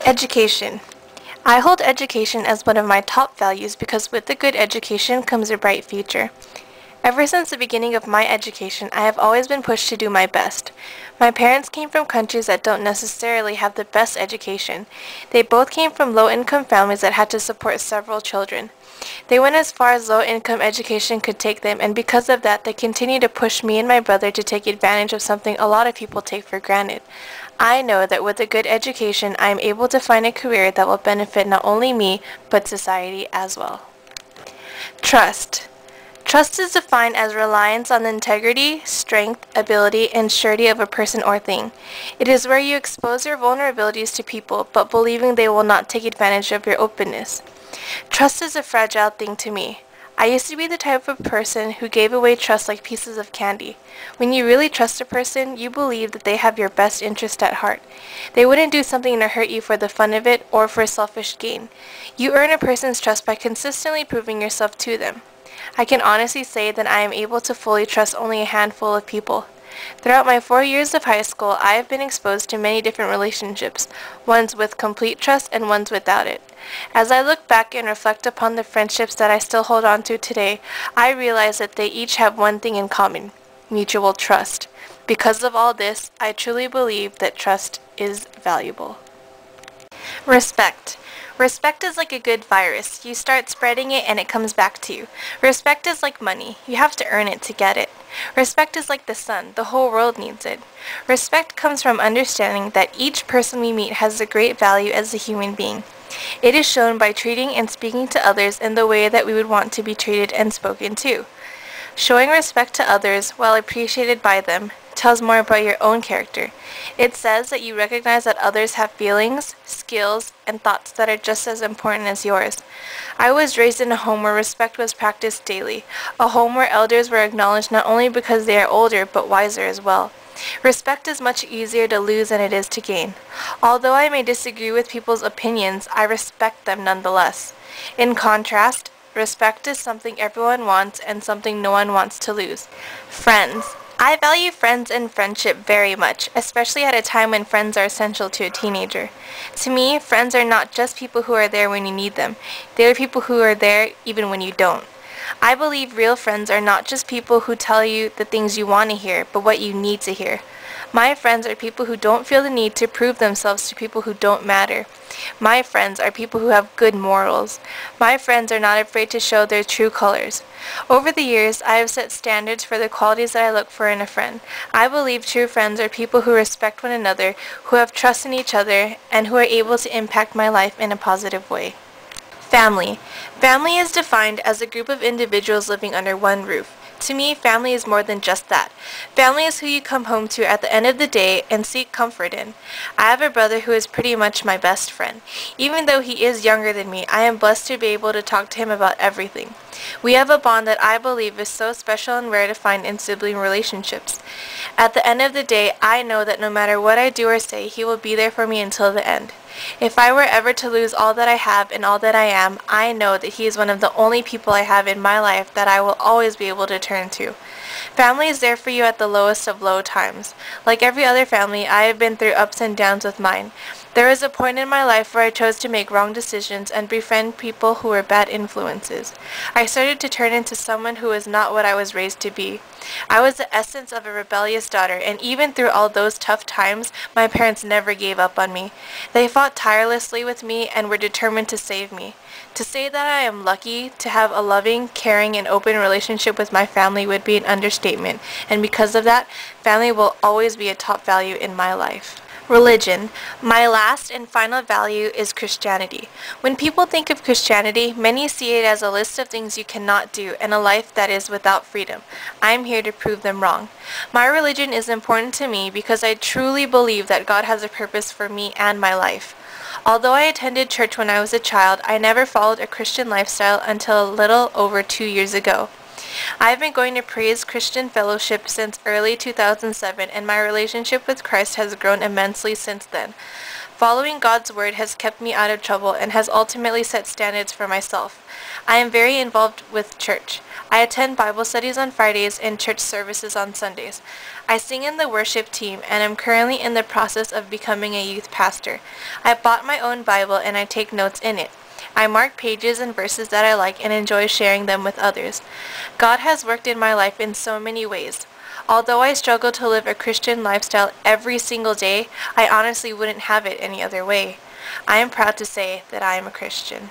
Education. I hold education as one of my top values because with a good education comes a bright future. Ever since the beginning of my education, I have always been pushed to do my best. My parents came from countries that don't necessarily have the best education. They both came from low-income families that had to support several children. They went as far as low-income education could take them, and because of that, they continue to push me and my brother to take advantage of something a lot of people take for granted. I know that with a good education, I am able to find a career that will benefit not only me, but society as well. Trust. Trust is defined as reliance on the integrity, strength, ability, and surety of a person or thing. It is where you expose your vulnerabilities to people, but believing they will not take advantage of your openness. Trust is a fragile thing to me. I used to be the type of person who gave away trust like pieces of candy. When you really trust a person, you believe that they have your best interest at heart. They wouldn't do something to hurt you for the fun of it or for selfish gain. You earn a person's trust by consistently proving yourself to them. I can honestly say that I am able to fully trust only a handful of people. Throughout my 4 years of high school, I have been exposed to many different relationships, ones with complete trust and ones without it. As I look back and reflect upon the friendships that I still hold on to today, I realize that they each have one thing in common: mutual trust. Because of all this, I truly believe that trust is valuable. Respect. Respect is like a good virus. You start spreading it and it comes back to you. Respect is like money. You have to earn it to get it. Respect is like the sun. The whole world needs it. Respect comes from understanding that each person we meet has a great value as a human being. It is shown by treating and speaking to others in the way that we would want to be treated and spoken to. Showing respect to others while appreciated by them tells more about your own character. It says that you recognize that others have feelings, skills, and thoughts that are just as important as yours. I was raised in a home where respect was practiced daily, a home where elders were acknowledged not only because they are older, but wiser as well. Respect is much easier to lose than it is to gain. Although I may disagree with people's opinions, I respect them nonetheless. In contrast, respect is something everyone wants and something no one wants to lose. Friends. I value friends and friendship very much, especially at a time when friends are essential to a teenager. To me, friends are not just people who are there when you need them. They are people who are there even when you don't. I believe real friends are not just people who tell you the things you want to hear, but what you need to hear. My friends are people who don't feel the need to prove themselves to people who don't matter. My friends are people who have good morals. My friends are not afraid to show their true colors. Over the years, I have set standards for the qualities that I look for in a friend. I believe true friends are people who respect one another, who have trust in each other, and who are able to impact my life in a positive way. Family. Family is defined as a group of individuals living under one roof. To me, family is more than just that. Family is who you come home to at the end of the day and seek comfort in. I have a brother who is pretty much my best friend. Even though he is younger than me, I am blessed to be able to talk to him about everything. We have a bond that I believe is so special and rare to find in sibling relationships. At the end of the day, I know that no matter what I do or say, he will be there for me until the end. If I were ever to lose all that I have and all that I am, I know that he is one of the only people I have in my life that I will always be able to turn to. Family is there for you at the lowest of low times. Like every other family, I have been through ups and downs with mine. There was a point in my life where I chose to make wrong decisions and befriend people who were bad influences. I started to turn into someone who was not what I was raised to be. I was the essence of a rebellious daughter, and even through all those tough times, my parents never gave up on me. They fought tirelessly with me and were determined to save me. To say that I am lucky to have a loving, caring, and open relationship with my family would be an understatement, and because of that, family will always be a top value in my life. Religion. My last and final value is Christianity. When people think of Christianity, many see it as a list of things you cannot do and a life that is without freedom. I am here to prove them wrong. My religion is important to me because I truly believe that God has a purpose for me and my life. Although I attended church when I was a child, I never followed a Christian lifestyle until a little over 2 years ago. I've been going to Praise Christian Fellowship since early 2007, and my relationship with Christ has grown immensely since then. Following God's word has kept me out of trouble and has ultimately set standards for myself. I am very involved with church. I attend Bible studies on Fridays and church services on Sundays. I sing in the worship team and am currently in the process of becoming a youth pastor. I bought my own Bible and I take notes in it. I mark pages and verses that I like and enjoy sharing them with others. God has worked in my life in so many ways. Although I struggle to live a Christian lifestyle every single day, I honestly wouldn't have it any other way. I am proud to say that I am a Christian.